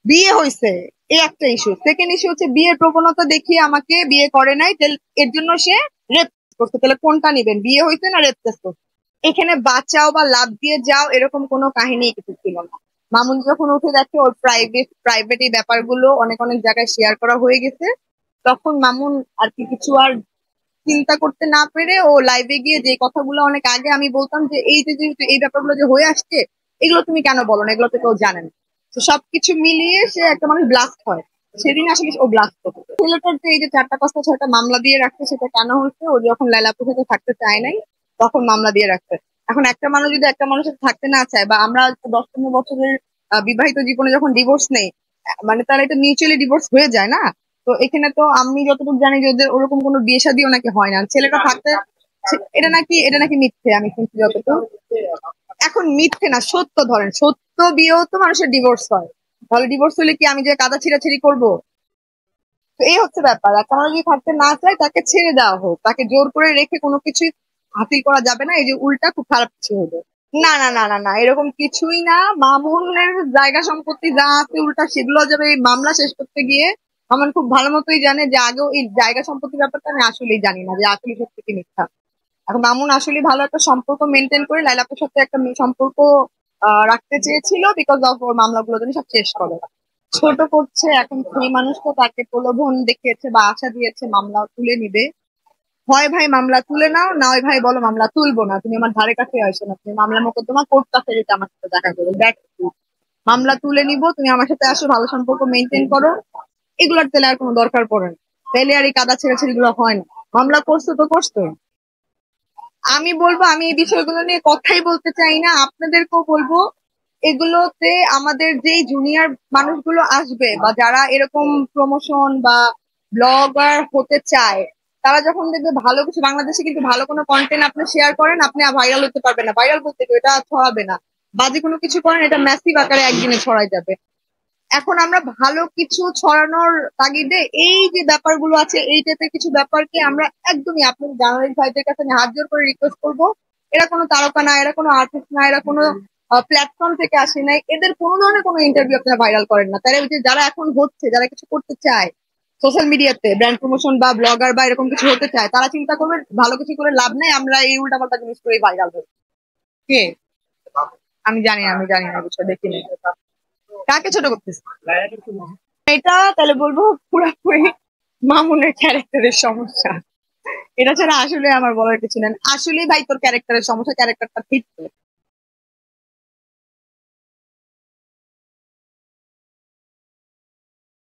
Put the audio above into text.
বিয়ে হয়েছে, এই একটা ইস্যু। সেকেন্ড ইস্যু হচ্ছে বিয়ের প্রবণতা দেখিয়ে আমাকে বিয়ে করে নাই, এর জন্য সে রেপ করছে। তাহলে কোনটা নিবেন, বিয়ে হয়েছে না রেপ করছে? এখানে বাঁচাও বা লাভ দিয়ে যাও এরকম কোনো কাহিনী কিছু ছিল না। মামুন যখন উঠে দেখে ওর প্রাইভেট এই ব্যাপারগুলো অনেক অনেক জায়গায় শেয়ার করা হয়ে গেছে, তখন মামুন আর কি কিছু আর চিন্তা করতে না পেরে ও লাইভে গিয়ে যে কথাগুলো অনেক আগে আমি বলতাম যে এই যে যেহেতু এই ব্যাপারগুলো যে হয়ে আসছে, এগুলো তুমি কেন বলো না, এগুলো তো কেউ জানেন। তো সবকিছু মিলিয়ে সে একটা মানুষ ব্লাস্ট হয়। সেদিন আসলে ও ব্লাস্ট করে ছেলেটার যে এই যে 4টা 5টা 6টা মামলা দিয়ে রাখছে, সেটা কেন হচ্ছে? ও যখন লাইলাপুর সাথে থাকতে চায় নাই তখন মামলা দিয়ে রাখছে। এখন একটা মানুষ যদি একটা মানুষের সাথে থাকতে না চায়, বা আমরা 10-15 বছরের বিবাহিত জীবনে যখন ডিভোর্স নেই, মানে তারা এটা মিউচুয়ালি ডিভোর্স হয়ে যায় না? তো এখানে তো আমি যতটুকু জানি যে ওদের ওরকম কোনো বিয়ে শাদিও নাকি হয় না, ছেলেটা থাকতে। এটা নাকি মিথ্যে আমি শুনছি যতটুকু। এখন মিথ্যে না সত্য, ধরেন সত্য বিয়েও তো মানুষের ডিভোর্স হয়। তাহলে ডিভোর্স হলে কি আমি যে কাদা ছিঁড়াছিড়ি করবো? তো এই হচ্ছে ব্যাপার। একটা মানুষ যদি থাকতে না চায় তাকে ছেড়ে দেওয়া হোক, তাকে জোর করে রেখে কোনো কিছুই হাসিল করা যাবে না। এই যে উল্টা খুব খারাপ কিছু হবে। না না না না না, এরকম কিছুই না। মামুনের জায়গা সম্পত্তি যা আছে উল্টা সেগুলো যাবে এই মামলা শেষ করতে গিয়ে। মামুন খুব ভালো মতোই জানে যে আগেও এই জায়গা সম্পত্তির ব্যাপারটা আমি আসলেই জানি না যে আসলে সত্যি কি মিথ্যা। এখন মামুন আসলে ভালো একটা সম্পর্ক মেনটেন করে লাইলাপুর সাথে একটা সম্পর্ক রাখতে চেয়েছিল, বিকজ অফ ওর মামলাগুলো যেন সব শেষ করে। ছোট করছে এখন সেই মানুষটা, তাকে প্রলোভন দেখিয়েছে বা আশা দিয়েছে মামলা তুলে নিবে। হয় ভাই মামলা তুলে নাও, না হয় ভাই বলো মামলা তুলবো না, তুমি আমার ধারে কাছে আসো না, তুমি মামলা মোকদ্দমা কোর্ট কাছারিতে আমার সাথে দেখা করো, দ্যাটস ইট। মামলা তুলে নিবো, তুমি আমার সাথে আসো, ভালো সম্পর্ক মেনটেন করো। এগুলোর তেলে আর কোনো দরকার পড়ে না। তাইলে আর এই কাদা ছেড়াছেড়ি গুলো হয় না। মামলা করছো তো করছো। আমি বলবো, আমি এই বিষয়গুলো নিয়ে কথাই বলতে চাই না, আপনাদেরকেও বলবো এগুলোতে আমাদের যেই জুনিয়র মানুষগুলো আসবে বা যারা এরকম প্রমোশন বা ব্লগার হতে চায়, তারা যখন দেখবে ভালো কিছু, বাংলাদেশে কিন্তু ভালো কোনো কন্টেন্ট আপনি শেয়ার করেন, আপনি ভাইরাল হতে পারবেন না। ভাইরাল করতে গিয়ে এটা ছড়াবে না। বাজে কোনো কিছু করেন, এটা ম্যাসিভ আকারে একদিনে ছড়াই যাবে। এখন আমরা ভালো কিছু ছড়ানোর তাগিদে এই যে ব্যাপারগুলো আছে, এই টাইপের কিছু ব্যাপারকে আমরা একদমই আপনাদের জার্নালিস্ট ভাইদের কাছে আমি হাত জোর করে রিকোয়েস্ট করবো। এরা কোনো তারকা না, এরা কোনো আর্টিস্ট না, এরা কোনো প্ল্যাটফর্ম থেকে আসে নাই, এদের কোনো ধরনের কোনো ইন্টারভিউ আপনারা ভাইরাল করেন না। তারা ওই যে যারা এখন হচ্ছে, যারা কিছু করতে চায় সোশ্যাল মিডিয়াতে ব্র্যান্ড প্রমোশন বা ব্লগার বা এরকম কিছু হতে চায়, তারা চিন্তা করবে ভালো কিছু করে লাভ নাই, আমরা এই উল্টাপাল্টা জিনিস করে ভাইরাল হই। কে? আমি জানি না বিষয় দেখিনি। কাকে ছোট করতেছে? এটা তাহলে বলবো পুরোপুরি মামুনের ক্যারেক্টারের সমস্যা। এটা ছাড়া আসলে আমার বলার কিছু নেই। আসলে ভাই তোর ক্যারেক্টারের সমস্যা, ক্যারেক্টারটা ঠিক